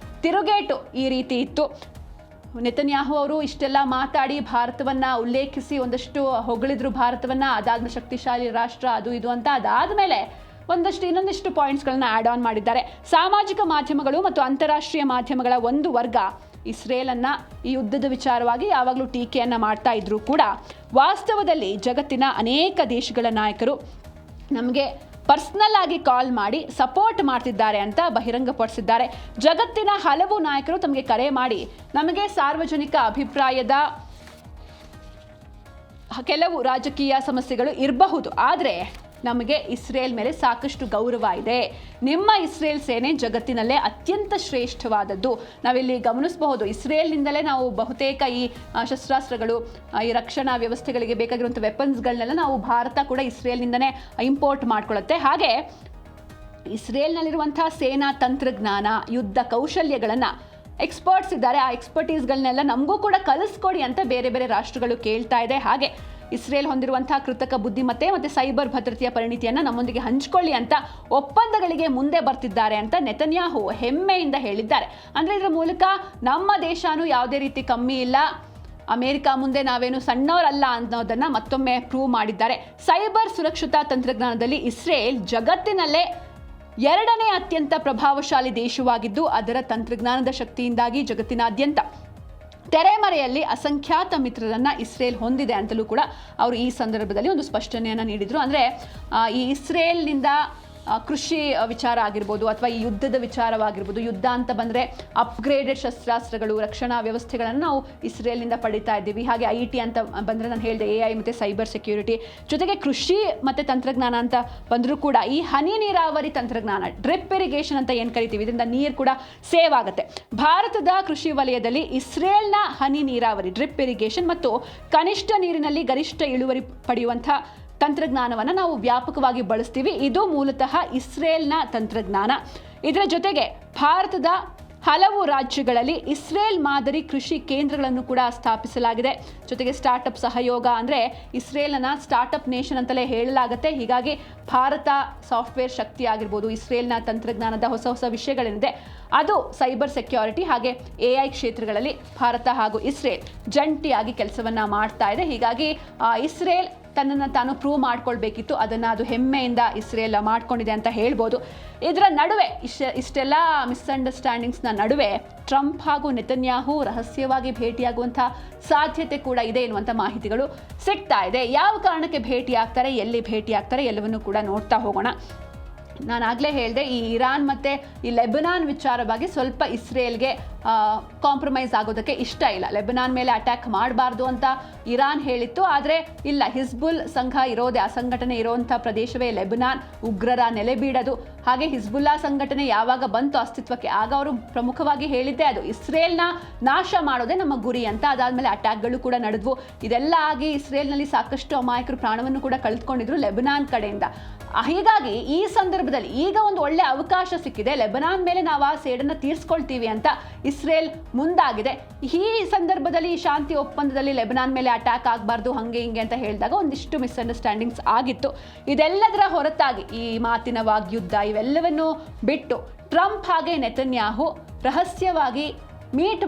ತಿರುಗೇಟು ಈ ರೀತಿ ಇತ್ತು. ನೆತನ್ಯಾಹು ಅವರು ಇಷ್ಟೆಲ್ಲ ಮಾತಾಡಿ ಭಾರತವನ್ನು ಉಲ್ಲೇಖಿಸಿ ಒಂದಷ್ಟು ಹೊಗಳಿದ್ರು ಭಾರತವನ್ನು, ಅದಾದ್ಮೇಲೆ ಶಕ್ತಿಶಾಲಿ ರಾಷ್ಟ್ರ ಅದು ಇದು ಅಂತ. ಅದಾದಮೇಲೆ ಇನ್ನೊಂದಿಷ್ಟು ಪಾಯಿಂಟ್ಸ್ಗಳನ್ನ ಆ್ಯಡ್ ಆನ್ ಮಾಡಿದ್ದಾರೆ. ಸಾಮಾಜಿಕ ಮಾಧ್ಯಮಗಳು ಮತ್ತು ಅಂತಾರಾಷ್ಟ್ರೀಯ ಮಾಧ್ಯಮಗಳ ಒಂದು ವರ್ಗ ಇಸ್ರೇಲನ್ನು ಈ ಯುದ್ಧದ ವಿಚಾರವಾಗಿ ಯಾವಾಗಲೂ ಟೀಕೆಯನ್ನು ಮಾಡ್ತಾ ಇದ್ರೂ ಕೂಡ ವಾಸ್ತವದಲ್ಲಿ ಜಗತ್ತಿನ ಅನೇಕ ದೇಶಗಳ ನಾಯಕರು ನಮಗೆ ಪರ್ಸ್ನಲ್ ಆಗಿ ಕಾಲ್ ಮಾಡಿ ಸಪೋರ್ಟ್ ಮಾಡ್ತಿದ್ದಾರೆ ಅಂತ ಬಹಿರಂಗಪಡಿಸಿದ್ದಾರೆ. ಜಗತ್ತಿನ ಹಲವು ನಾಯಕರು ತಮಗೆ ಕರೆ ಮಾಡಿ ನಮಗೆ ಸಾರ್ವಜನಿಕ ಅಭಿಪ್ರಾಯದ ಕೆಲವು ರಾಜಕೀಯ ಸಮಸ್ಯೆಗಳು ಇರಬಹುದು, ಆದರೆ ನಮಗೆ ಇಸ್ರೇಲ್ ಮೇಲೆ ಸಾಕಷ್ಟು ಗೌರವ ಇದೆ, ನಿಮ್ಮ ಇಸ್ರೇಲ್ ಸೇನೆ ಜಗತ್ತಿನಲ್ಲೇ ಅತ್ಯಂತ ಶ್ರೇಷ್ಠವಾದದ್ದು. ನಾವಿಲ್ಲಿ ಗಮನಿಸಬಹುದು, ಇಸ್ರೇಲ್ನಿಂದಲೇ ನಾವು ಬಹುತೇಕ ಈ ಶಸ್ತ್ರಾಸ್ತ್ರಗಳು, ಈ ರಕ್ಷಣಾ ವ್ಯವಸ್ಥೆಗಳಿಗೆ ಬೇಕಾಗಿರುವಂಥ ವೆಪನ್ಸ್ಗಳನ್ನೆಲ್ಲ ನಾವು ಭಾರತ ಕೂಡ ಇಸ್ರೇಲ್ನಿಂದನೇ ಇಂಪೋರ್ಟ್ ಮಾಡ್ಕೊಳ್ಳುತ್ತೆ. ಹಾಗೆ ಇಸ್ರೇಲ್ನಲ್ಲಿರುವಂಥ ಸೇನಾ ತಂತ್ರಜ್ಞಾನ, ಯುದ್ಧ ಕೌಶಲ್ಯಗಳನ್ನು ಎಕ್ಸ್ಪರ್ಟ್ಸ್ ಇದ್ದಾರೆ, ಆ ಎಕ್ಸ್ಪರ್ಟೀಸ್ಗಳನ್ನೆಲ್ಲ ನಮಗೂ ಕೂಡ ಕಲಿಸ್ಕೊಡಿ ಅಂತ ಬೇರೆ ಬೇರೆ ರಾಷ್ಟ್ರಗಳು ಕೇಳ್ತಾ ಇದೆ. ಹಾಗೆ ಇಸ್ರೇಲ್ ಹೊಂದಿರುವಂತಹ ಕೃತಕ ಬುದ್ಧಿಮತ್ತೆ ಮತ್ತು ಸೈಬರ್ ಭದ್ರತೆಯ ಪರಿಣಿತಿಯನ್ನು ನಮ್ಮೊಂದಿಗೆ ಹಂಚಿಕೊಳ್ಳಿ ಅಂತ ಒಪ್ಪಂದಗಳಿಗೆ ಮುಂದೆ ಬರ್ತಿದ್ದಾರೆ ಅಂತ ನೆತನ್ಯಾಹು ಹೆಮ್ಮೆಯಿಂದ ಹೇಳಿದ್ದಾರೆ. ಅಂದರೆ ಇದರ ಮೂಲಕ ನಮ್ಮ ದೇಶನೂ ಯಾವುದೇ ರೀತಿ ಕಮ್ಮಿ ಇಲ್ಲ, ಅಮೆರಿಕ ಮುಂದೆ ನಾವೇನು ಸಣ್ಣವರಲ್ಲ ಅನ್ನೋದನ್ನು ಮತ್ತೊಮ್ಮೆ ಪ್ರೂವ್ ಮಾಡಿದ್ದಾರೆ. ಸೈಬರ್ ಸುರಕ್ಷತಾ ತಂತ್ರಜ್ಞಾನದಲ್ಲಿ ಇಸ್ರೇಲ್ ಜಗತ್ತಿನಲ್ಲೇ 2ನೇ ಅತ್ಯಂತ ಪ್ರಭಾವಶಾಲಿ ದೇಶವಾಗಿದ್ದು, ಅದರ ತಂತ್ರಜ್ಞಾನದ ಶಕ್ತಿಯಿಂದಾಗಿ ಜಗತ್ತಿನಾದ್ಯಂತ ತೆರೆಮರೆಯಲ್ಲಿ ಅಸಂಖ್ಯಾತ ಮಿತ್ರರನ್ನ ಇಸ್ರೇಲ್ ಹೊಂದಿದೆ ಅಂತಲೂ ಕೂಡ ಅವರು ಈ ಸಂದರ್ಭದಲ್ಲಿ ಒಂದು ಸ್ಪಷ್ಟನೆಯನ್ನು ನೀಡಿದರು. ಅಂದರೆ ಈ ಇಸ್ರೇಲ್ನಿಂದ ಕೃಷಿ ವಿಚಾರ ಆಗಿರ್ಬೋದು ಅಥವಾ ಈ ಯುದ್ಧದ ವಿಚಾರವಾಗಿರ್ಬೋದು, ಯುದ್ಧ ಅಂತ ಬಂದರೆ ಅಪ್ಗ್ರೇಡೆಡ್ ಶಸ್ತ್ರಾಸ್ತ್ರಗಳು, ರಕ್ಷಣಾ ವ್ಯವಸ್ಥೆಗಳನ್ನು ನಾವು ಇಸ್ರೇಲ್ನಿಂದ ಪಡಿತಾ ಇದ್ದೀವಿ. ಹಾಗೆ IT ಅಂತ ಬಂದರೆ ನಾನು ಹೇಳಿದೆ AI ಮತ್ತು ಸೈಬರ್ ಸೆಕ್ಯೂರಿಟಿ, ಜೊತೆಗೆ ಕೃಷಿ ಮತ್ತು ತಂತ್ರಜ್ಞಾನ ಅಂತ ಬಂದರೂ ಕೂಡ ಈ ಹನಿ ನೀರಾವರಿ ತಂತ್ರಜ್ಞಾನ, ಡ್ರಿಪ್ ಇರಿಗೇಷನ್ ಅಂತ ಏನು ಕರಿತೀವಿ, ಇದರಿಂದ ನೀರು ಕೂಡ ಸೇವ್ ಆಗುತ್ತೆ. ಭಾರತದ ಕೃಷಿ ವಲಯದಲ್ಲಿ ಇಸ್ರೇಲ್ನ ಹನಿ ನೀರಾವರಿ, ಡ್ರಿಪ್ ಇರಿಗೇಷನ್ ಮತ್ತು ಕನಿಷ್ಠ ನೀರಿನಲ್ಲಿ ಗರಿಷ್ಠ ಇಳುವರಿ ಪಡೆಯುವಂಥ ತಂತ್ರಜ್ಞಾನವನ್ನು ನಾವು ವ್ಯಾಪಕವಾಗಿ ಬಳಸ್ತೀವಿ. ಇದು ಮೂಲತಃ ಇಸ್ರೇಲ್ನ ತಂತ್ರಜ್ಞಾನ. ಇದರ ಜೊತೆಗೆ ಭಾರತದ ಹಲವು ರಾಜ್ಯಗಳಲ್ಲಿ ಇಸ್ರೇಲ್ ಮಾದರಿ ಕೃಷಿ ಕೇಂದ್ರಗಳನ್ನು ಕೂಡ ಸ್ಥಾಪಿಸಲಾಗಿದೆ. ಜೊತೆಗೆ ಸ್ಟಾರ್ಟಪ್ ಸಹಯೋಗ, ಅಂದರೆ ಇಸ್ರೇಲ್ನ ಸ್ಟಾರ್ಟಪ್ ನೇಷನ್ ಅಂತಲೇ ಹೇಳಲಾಗುತ್ತೆ. ಹೀಗಾಗಿ ಭಾರತ ಸಾಫ್ಟ್ವೇರ್ ಶಕ್ತಿ ಆಗಿರ್ಬೋದು, ಇಸ್ರೇಲ್ನ ತಂತ್ರಜ್ಞಾನದ ಹೊಸ ಹೊಸ ವಿಷಯಗಳೇನಿದೆ ಅದು ಸೈಬರ್ ಸೆಕ್ಯೂರಿಟಿ ಹಾಗೆ AI ಕ್ಷೇತ್ರಗಳಲ್ಲಿ ಭಾರತ ಹಾಗೂ ಇಸ್ರೇಲ್ ಜಂಟಿಯಾಗಿ ಕೆಲಸವನ್ನು ಮಾಡ್ತಾ ಇದೆ. ಹೀಗಾಗಿ ಇಸ್ರೇಲ್ ತನ್ನನ್ನು ತಾನು ಪ್ರೂವ್ ಮಾಡ್ಕೊಳ್ಬೇಕಿತ್ತು, ಅದನ್ನು ಅದು ಹೆಮ್ಮೆಯಿಂದ ಇಸ್ರೇಲ್ ಮಾಡ್ಕೊಂಡಿದೆ ಅಂತ ಹೇಳ್ಬೋದು. ಇದರ ನಡುವೆ ಇಷ್ಟೆಲ್ಲ ಮಿಸ್ಅಂಡರ್ಸ್ಟ್ಯಾಂಡಿಂಗ್ಸ್ನ ನಡುವೆ ಟ್ರಂಪ್ ಹಾಗೂ ನೆತನ್ಯಾಹು ರಹಸ್ಯವಾಗಿ ಭೇಟಿಯಾಗುವಂಥ ಸಾಧ್ಯತೆ ಕೂಡ ಇದೆ ಎನ್ನುವಂಥ ಮಾಹಿತಿಗಳು ಸಿಗ್ತಾ ಇದೆ. ಯಾವ ಕಾರಣಕ್ಕೆ ಭೇಟಿ ಆಗ್ತಾರೆ, ಎಲ್ಲಿ ಭೇಟಿ ಆಗ್ತಾರೆ ಎಲ್ಲವನ್ನೂ ಕೂಡ ನೋಡ್ತಾ ಹೋಗೋಣ. ನಾನು ಆಗಲೇ ಹೇಳಿದೆ, ಈ ಇರಾನ್ ಮತ್ತು ಈ ಲೆಬನಾನ್ ವಿಚಾರವಾಗಿ ಸ್ವಲ್ಪ ಇಸ್ರೇಲ್ಗೆ ಕಾಂಪ್ರಮೈಸ್ ಆಗೋದಕ್ಕೆ ಇಷ್ಟ ಇಲ್ಲ. ಲೆಬನಾನ್ ಮೇಲೆ ಅಟ್ಯಾಕ್ ಮಾಡಬಾರ್ದು ಅಂತ ಇರಾನ್ ಹೇಳಿತ್ತು, ಆದರೆ ಇಲ್ಲ, ಹಿಜ್ಬುಲ್ ಸಂಘ ಇರೋದೇ, ಆ ಸಂಘಟನೆ ಇರೋವಂಥ ಪ್ರದೇಶವೇ ಲೆಬನಾನ್, ಉಗ್ರರ ನೆಲೆಬೀಡೋದು. ಹಾಗೆ ಹಿಜ್ಬುಲ್ಲಾ ಸಂಘಟನೆ ಯಾವಾಗ ಬಂತು ಅಸ್ತಿತ್ವಕ್ಕೆ, ಆಗ ಅವರು ಪ್ರಮುಖವಾಗಿ ಹೇಳಿದ್ದೇ ಅದು, ಇಸ್ರೇಲ್ನ ನಾಶ ಮಾಡೋದೇ ನಮ್ಮ ಗುರಿ ಅಂತ. ಅದಾದಮೇಲೆ ಅಟ್ಯಾಕ್ಗಳು ಕೂಡ ನಡೆದ್ವು. ಇದೆಲ್ಲ ಆಗಿ ಇಸ್ರೇಲ್ನಲ್ಲಿ ಸಾಕಷ್ಟು ಅಮಾಯಕರು ಪ್ರಾಣವನ್ನು ಕೂಡ ಕಳೆದುಕೊಂಡಿದ್ರು ಲೆಬನಾನ್ ಕಡೆಯಿಂದ. ಹೀಗಾಗಿ ಈ ಸಂದರ್ಭದಲ್ಲಿ ಈಗ ಒಂದು ಒಳ್ಳೆ ಅವಕಾಶ ಸಿಕ್ಕಿದೆ, ಲೆಬನಾನ್ ಮೇಲೆ ನಾವು ಆ ಸೇಡನ್ನು ತೀರಿಸ್ಕೊಳ್ತೀವಿ ಅಂತ ಇಸ್ರೇಲ್ ಮುಂದಾಗಿದೆ. ಈ ಸಂದರ್ಭದಲ್ಲಿ ಶಾಂತಿ ಒಪ್ಪಂದದಲ್ಲಿ ಲೆಬನಾನ್ ಮೇಲೆ ಅಟ್ಯಾಕ್ ಆಗಬಾರ್ದು ಹಂಗೆ ಹಿಂಗೆ ಅಂತ ಹೇಳಿದಾಗ ಒಂದಿಷ್ಟು ಮಿಸ್ಅಂಡರ್ಸ್ಟ್ಯಾಂಡಿಂಗ್ಸ್ ಆಗಿತ್ತು. ಇದೆಲ್ಲದರ ಹೊರತಾಗಿ ಈ ಮಾತಿನ ವಾಗ್ಯುದ್ಧ ಇವೆಲ್ಲವನ್ನು ಬಿಟ್ಟು ಟ್ರಂಪ್ ಹಾಗೆ ನೆತನ್ಯಾಹು ರಹಸ್ಯವಾಗಿ ಮೀಟ್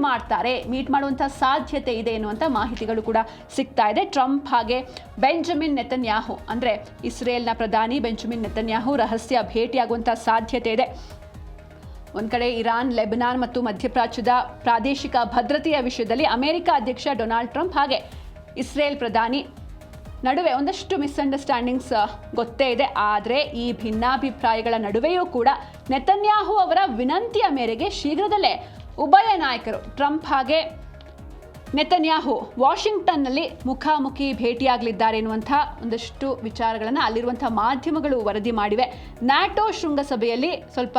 ಮಾಡುವಂಥ ಸಾಧ್ಯತೆ ಇದೆ ಎನ್ನುವಂಥ ಮಾಹಿತಿಗಳು ಕೂಡ ಸಿಗ್ತಾ ಇದೆ. ಟ್ರಂಪ್ ಹಾಗೆ ಬೆಂಜಮಿನ್ ನೆತನ್ಯಾಹು, ಅಂದರೆ ಇಸ್ರೇಲ್ನ ಪ್ರಧಾನಿ ಬೆಂಜಮಿನ್ ನೆತನ್ಯಾಹು ರಹಸ್ಯ ಭೇಟಿಯಾಗುವಂಥ ಸಾಧ್ಯತೆ ಇದೆ. ಒಂದು ಕಡೆ ಇರಾನ್, ಲೆಬನಾನ್ ಮತ್ತು ಮಧ್ಯಪ್ರಾಚ್ಯದ ಪ್ರಾದೇಶಿಕ ಭದ್ರತೆಯ ವಿಷಯದಲ್ಲಿ ಅಮೆರಿಕ ಅಧ್ಯಕ್ಷ ಡೊನಾಲ್ಡ್ ಟ್ರಂಪ್ ಹಾಗೆ ಇಸ್ರೇಲ್ ಪ್ರಧಾನಿ ನಡುವೆ ಒಂದಷ್ಟು ಮಿಸ್ಅಂಡರ್ಸ್ಟ್ಯಾಂಡಿಂಗ್ಸ್ ಗೊತ್ತೇ ಇದೆ. ಆದರೆ ಈ ಭಿನ್ನಾಭಿಪ್ರಾಯಗಳ ನಡುವೆಯೂ ಕೂಡ ನೆತನ್ಯಾಹು ಅವರ ವಿನಂತಿಯ ಮೇರೆಗೆ ಶೀಘ್ರದಲ್ಲೇ ಉಭಯ ನಾಯಕರು ಟ್ರಂಪ್ ಹಾಗೆ ನೆತನ್ಯಾಹು ವಾಷಿಂಗ್ಟನ್ನಲ್ಲಿ ಮುಖಾಮುಖಿ ಭೇಟಿಯಾಗಲಿದ್ದಾರೆ ಎನ್ನುವಂಥ ಒಂದಷ್ಟು ವಿಚಾರಗಳನ್ನು ಅಲ್ಲಿರುವಂಥ ಮಾಧ್ಯಮಗಳು ವರದಿ ಮಾಡಿವೆ. ನ್ಯಾಟೋ ಶೃಂಗಸಭೆಯಲ್ಲಿ ಸ್ವಲ್ಪ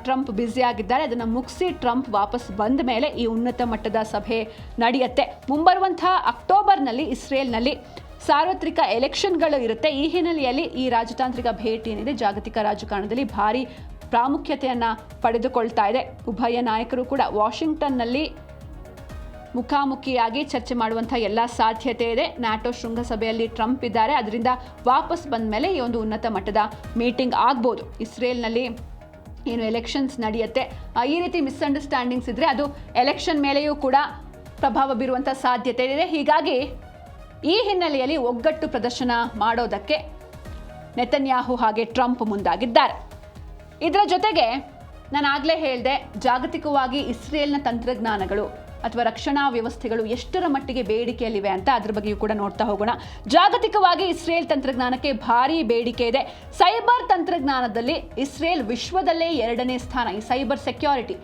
ಟ್ರಂಪ್ ಬ್ಯುಸಿಯಾಗಿದ್ದಾರೆ. ಅದನ್ನು ಮುಗಿಸಿ ಟ್ರಂಪ್ ವಾಪಸ್ ಬಂದ ಮೇಲೆ ಈ ಉನ್ನತ ಮಟ್ಟದ ಸಭೆ ನಡೆಯುತ್ತೆ. ಮುಂಬರುವಂಥ ಅಕ್ಟೋಬರ್ನಲ್ಲಿ ಇಸ್ರೇಲ್ನಲ್ಲಿ ಸಾರ್ವತ್ರಿಕ ಎಲೆಕ್ಷನ್ಗಳು ಇರುತ್ತೆ. ಈ ಹಿನ್ನೆಲೆಯಲ್ಲಿ ಈ ರಾಜತಾಂತ್ರಿಕ ಭೇಟಿ ಏನಿದೆ ಜಾಗತಿಕ ರಾಜಕಾರಣದಲ್ಲಿ ಭಾರಿ ಪ್ರಾಮುಖ್ಯತೆಯನ್ನು ಪಡೆದುಕೊಳ್ತಾ ಇದೆ. ಉಭಯ ನಾಯಕರು ಕೂಡ ವಾಷಿಂಗ್ಟನ್ನಲ್ಲಿ ಮುಖಾಮುಖಿಯಾಗಿ ಚರ್ಚೆ ಮಾಡುವಂಥ ಎಲ್ಲ ಸಾಧ್ಯತೆ ಇದೆ. ನ್ಯಾಟೋ ಶೃಂಗಸಭೆಯಲ್ಲಿ ಟ್ರಂಪ್ ಇದ್ದಾರೆ, ಅದರಿಂದ ವಾಪಸ್ ಬಂದ ಮೇಲೆ ಈ ಒಂದು ಉನ್ನತ ಮಟ್ಟದ ಮೀಟಿಂಗ್ ಆಗ್ಬೋದು. ಇಸ್ರೇಲ್ನಲ್ಲಿ ಏನು ಎಲೆಕ್ಷನ್ಸ್ ನಡೆಯುತ್ತೆ, ಈ ರೀತಿ ಮಿಸ್ಅಂಡರ್ಸ್ಟ್ಯಾಂಡಿಂಗ್ಸ್ ಇದ್ದರೆ ಅದು ಎಲೆಕ್ಷನ್ ಮೇಲೆಯೂ ಕೂಡ ಪ್ರಭಾವ ಬೀರುವಂಥ ಸಾಧ್ಯತೆ ಇದೆ. ಹೀಗಾಗಿ ಈ ಹಿನ್ನೆಲೆಯಲ್ಲಿ ಒಗ್ಗಟ್ಟು ಪ್ರದರ್ಶನ ಮಾಡೋದಕ್ಕೆ ನೆತನ್ಯಾಹು ಹಾಗೆ ಟ್ರಂಪ್ ಮುಂದಾಗಿದ್ದಾರೆ. ಇದರ ಜೊತೆಗೆ ನಾನು ಆಗಲೇ ಹೇಳಿದೆ, ಜಾಗತಿಕವಾಗಿ ಇಸ್ರೇಲ್ನ ತಂತ್ರಜ್ಞಾನಗಳು ಅಥವಾ ರಕ್ಷಣಾ ವ್ಯವಸ್ಥೆಗಳು ಎಷ್ಟರ ಮಟ್ಟಿಗೆ ಬೇಡಿಕೆಯಲ್ಲಿವೆ ಅಂತ, ಅದ್ರ ಬಗ್ಗೆಯೂ ಕೂಡ ನೋಡ್ತಾ ಹೋಗೋಣ. ಜಾಗತಿಕವಾಗಿ ಇಸ್ರೇಲ್ ತಂತ್ರಜ್ಞಾನಕ್ಕೆ ಭಾರಿ ಬೇಡಿಕೆ ಇದೆ. ಸೈಬರ್ ತಂತ್ರಜ್ಞಾನದಲ್ಲಿ ಇಸ್ರೇಲ್ ವಿಶ್ವದಲ್ಲೇ 2ನೇ ಸ್ಥಾನ. ಈ ಸೈಬರ್ ಸೆಕ್ಯೂರಿಟಿ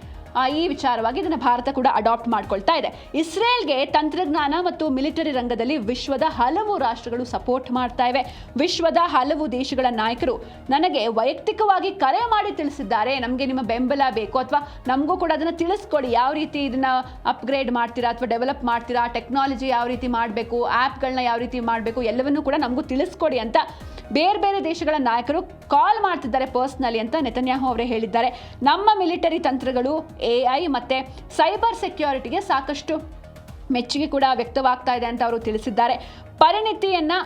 ಈ ವಿಚಾರವಾಗಿ ಇದನ್ನು ಭಾರತ ಕೂಡ ಅಡಾಪ್ಟ್ ಮಾಡ್ಕೊಳ್ತಾ ಇದೆ. ಇಸ್ರೇಲ್ಗೆ ತಂತ್ರಜ್ಞಾನ ಮತ್ತು ಮಿಲಿಟರಿ ರಂಗದಲ್ಲಿ ವಿಶ್ವದ ಹಲವು ರಾಷ್ಟ್ರಗಳು ಸಪೋರ್ಟ್ ಮಾಡ್ತಾ ಇವೆ. ವಿಶ್ವದ ಹಲವು ದೇಶಗಳ ನಾಯಕರು ನನಗೆ ವೈಯಕ್ತಿಕವಾಗಿ ಕರೆ ಮಾಡಿ ತಿಳಿಸಿದ್ದಾರೆ, ನಮಗೆ ನಿಮ್ಮ ಬೆಂಬಲ ಬೇಕು ಅಥವಾ ನಮಗೂ ಕೂಡ ಅದನ್ನು ತಿಳಿಸ್ಕೊಡಿ, ಯಾವ ರೀತಿ ಇದನ್ನು ಅಪ್ಗ್ರೇಡ್ ಮಾಡ್ತೀರಾ ಅಥವಾ ಡೆವಲಪ್ ಮಾಡ್ತೀರಾ, ಟೆಕ್ನಾಲಜಿ ಯಾವ ರೀತಿ ಮಾಡಬೇಕು, ಆ್ಯಪ್ಗಳನ್ನ ಯಾವ ರೀತಿ ಮಾಡಬೇಕು, ಎಲ್ಲವನ್ನೂ ಕೂಡ ನಮಗೂ ತಿಳಿಸ್ಕೊಡಿ ಅಂತ ಬೇರೆ ಬೇರೆ ದೇಶಗಳ ನಾಯಕರು ಕಾಲ್ ಮಾಡ್ತಿದ್ದಾರೆ ಪರ್ಸ್ನಲಿ ಅಂತ ನೆತನ್ಯಾಹು ಅವರೇ ಹೇಳಿದ್ದಾರೆ. ನಮ್ಮ ಮಿಲಿಟರಿ ತಂತ್ರಗಳು, AI ಮತ್ತು ಸೈಬರ್ ಸೆಕ್ಯೂರಿಟಿಗೆ ಸಾಕಷ್ಟು ಮೆಚ್ಚುಗೆ ಕೂಡ ವ್ಯಕ್ತವಾಗ್ತಾ ಇದೆ ಅಂತ ಅವರು ತಿಳಿಸಿದ್ದಾರೆ. ಪರಿಣಿತಿಯನ್ನು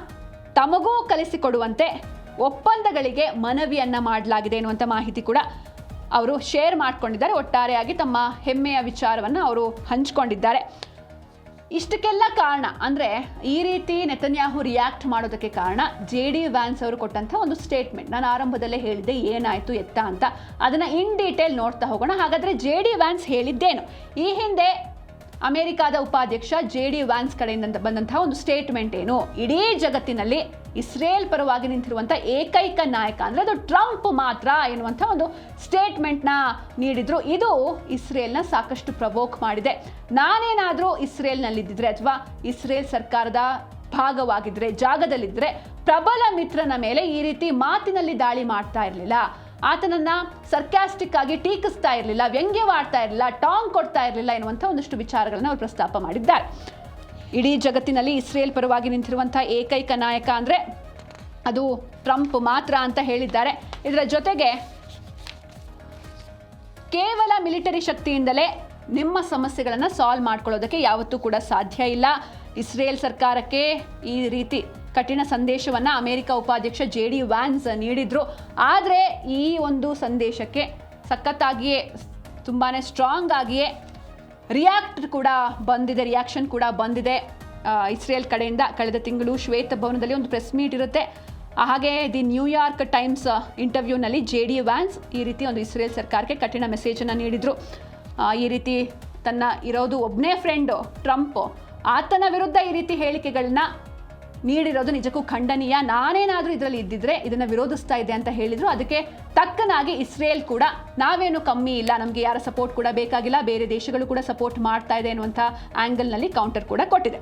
ತಮಗೂ ಕಲಿಸಿಕೊಡುವಂತೆ ಒಪ್ಪಂದಗಳಿಗೆ ಮನವಿಯನ್ನು ಮಾಡಲಾಗಿದೆ ಎನ್ನುವಂಥ ಮಾಹಿತಿ ಕೂಡ ಅವರು ಶೇರ್ ಮಾಡಿಕೊಂಡಿದ್ದಾರೆ. ಒಟ್ಟಾರೆಯಾಗಿ ತಮ್ಮ ಹೆಮ್ಮೆಯ ವಿಚಾರವನ್ನು ಅವರು ಹಂಚಿಕೊಂಡಿದ್ದಾರೆ. ಇಷ್ಟಕ್ಕೆಲ್ಲ ಕಾರಣ ಅಂದರೆ ಈ ರೀತಿ ನೆತನ್ಯಾಹು ರಿಯಾಕ್ಟ್ ಮಾಡೋದಕ್ಕೆ ಕಾರಣ JD ವ್ಯಾನ್ಸ್ ಅವರು ಕೊಟ್ಟಂಥ ಒಂದು ಸ್ಟೇಟ್ಮೆಂಟ್. ನಾನು ಆರಂಭದಲ್ಲೇ ಹೇಳಿದ್ದೆ ಏನಾಯಿತು ಎತ್ತ ಅಂತ, ಅದನ್ನು ಇನ್ ಡೀಟೇಲ್ ನೋಡ್ತಾ ಹೋಗೋಣ. ಹಾಗಾದರೆ JD ವ್ಯಾನ್ಸ್ ಹೇಳಿದ್ದೇನು? ಈ ಹಿಂದೆ ಅಮೆರಿಕಾದ ಉಪಾಧ್ಯಕ್ಷ JD ವ್ಯಾನ್ಸ್ ಕಡೆಯಿಂದ ಬಂದಂತಹ ಒಂದು ಸ್ಟೇಟ್ಮೆಂಟ್ ಏನು? ಇಡೀ ಜಗತ್ತಿನಲ್ಲಿ ಇಸ್ರೇಲ್ ಪರವಾಗಿ ನಿಂತಿರುವಂಥ ಏಕೈಕ ನಾಯಕ ಅಂದರೆ ಅದು ಟ್ರಂಪ್ ಮಾತ್ರ ಎನ್ನುವಂಥ ಒಂದು ಸ್ಟೇಟ್ಮೆಂಟ್ನ ನೀಡಿದ್ರು. ಇದು ಇಸ್ರೇಲ್ನ ಸಾಕಷ್ಟು ಪ್ರವೋಕ್ ಮಾಡಿದೆ. ನಾನೇನಾದರೂ ಇಸ್ರೇಲ್ನಲ್ಲಿದ್ದಿದ್ರೆ ಅಥವಾ ಇಸ್ರೇಲ್ ಸರ್ಕಾರದ ಭಾಗವಾಗಿದ್ದರೆ, ಜಾಗದಲ್ಲಿದ್ದರೆ, ಪ್ರಬಲ ಮಿತ್ರನ ಮೇಲೆ ಈ ರೀತಿ ಮಾತಿನಲ್ಲಿ ದಾಳಿ ಮಾಡ್ತಾ ಇರಲಿಲ್ಲ, ಆತನನ್ನ ಸರ್ಕ್ಯಾಸ್ಟಿಕ್ ಆಗಿ ಟೀಕಿಸ್ತಾ ಇರಲಿಲ್ಲ, ವ್ಯಂಗ್ಯವಾಡ್ತಾ ಇರಲಿಲ್ಲ, ಟಾಂಗ್ ಕೊಡ್ತಾ ಇರಲಿಲ್ಲ ಎನ್ನುವಂಥ ಒಂದಷ್ಟು ವಿಚಾರಗಳನ್ನ ಅವರು ಪ್ರಸ್ತಾಪ ಮಾಡಿದ್ದಾರೆ. ಇಡೀ ಜಗತ್ತಿನಲ್ಲಿ ಇಸ್ರೇಲ್ ಪರವಾಗಿ ನಿಂತಿರುವಂಥ ಏಕೈಕ ನಾಯಕ ಅಂದರೆ ಅದು ಟ್ರಂಪ್ ಮಾತ್ರ ಅಂತ ಹೇಳಿದ್ದಾರೆ. ಇದರ ಜೊತೆಗೆ ಕೇವಲ ಮಿಲಿಟರಿ ಶಕ್ತಿಯಿಂದಲೇ ನಿಮ್ಮ ಸಮಸ್ಯೆಗಳನ್ನು ಸಾಲ್ವ್ ಮಾಡ್ಕೊಳ್ಳೋದಕ್ಕೆ ಯಾವತ್ತೂ ಕೂಡ ಸಾಧ್ಯ ಇಲ್ಲ. ಇಸ್ರೇಲ್ ಸರ್ಕಾರಕ್ಕೆ ಈ ರೀತಿ ಕಠಿಣ ಸಂದೇಶವನ್ನು ಅಮೆರಿಕ ಉಪಾಧ್ಯಕ್ಷ JD ವ್ಯಾನ್ಸ್ ನೀಡಿದ್ರು. ಆದರೆ ಈ ಒಂದು ಸಂದೇಶಕ್ಕೆ ಸಖತ್ತಾಗಿಯೇ ತುಂಬಾ ಸ್ಟ್ರಾಂಗ್ ಆಗಿಯೇ ರಿಯಾಕ್ಷನ್ ಕೂಡ ಬಂದಿದೆ ಇಸ್ರೇಲ್ ಕಡೆಯಿಂದ. ಕಳೆದ ತಿಂಗಳು ಶ್ವೇತಭವನದಲ್ಲಿ ಒಂದು ಪ್ರೆಸ್ ಮೀಟ್ ಇರುತ್ತೆ. ಹಾಗೆ ದಿ ನ್ಯೂಯಾರ್ಕ್ ಟೈಮ್ಸ್ ಇಂಟರ್ವ್ಯೂನಲ್ಲಿ JD ವ್ಯಾನ್ಸ್ ಈ ರೀತಿ ಒಂದು ಇಸ್ರೇಲ್ ಸರ್ಕಾರಕ್ಕೆ ಕಠಿಣ ಮೆಸೇಜನ್ನು ನೀಡಿದರು. ಈ ರೀತಿ ತನ್ನ ಇರೋದು ಒಬ್ಬನೇ ಫ್ರೆಂಡು ಟ್ರಂಪ್, ಆತನ ವಿರುದ್ಧ ಈ ರೀತಿ ಹೇಳಿಕೆಗಳನ್ನ ನೀಡಿರೋದು ನಿಜಕ್ಕೂ ಖಂಡನೀಯ. ನಾನೇನಾದರೂ ಇದರಲ್ಲಿ ಇದ್ದಿದ್ರೆ ಇದನ್ನು ವಿರೋಧಿಸ್ತಾ ಇದೆ ಅಂತ ಹೇಳಿದರು. ಅದಕ್ಕೆ ತಕ್ಕನಾಗಿ ಇಸ್ರೇಲ್ ಕೂಡ ನಾವೇನು ಕಮ್ಮಿ ಇಲ್ಲ, ನಮಗೆ ಯಾರ ಸಪೋರ್ಟ್ ಕೂಡ ಬೇಕಾಗಿಲ್ಲ, ಬೇರೆ ದೇಶಗಳು ಕೂಡ ಸಪೋರ್ಟ್ ಮಾಡ್ತಾ ಇದೆ ಅನ್ನುವಂಥ ಆ್ಯಂಗಲ್ನಲ್ಲಿ ಕೌಂಟರ್ ಕೂಡ ಕೊಟ್ಟಿದೆ.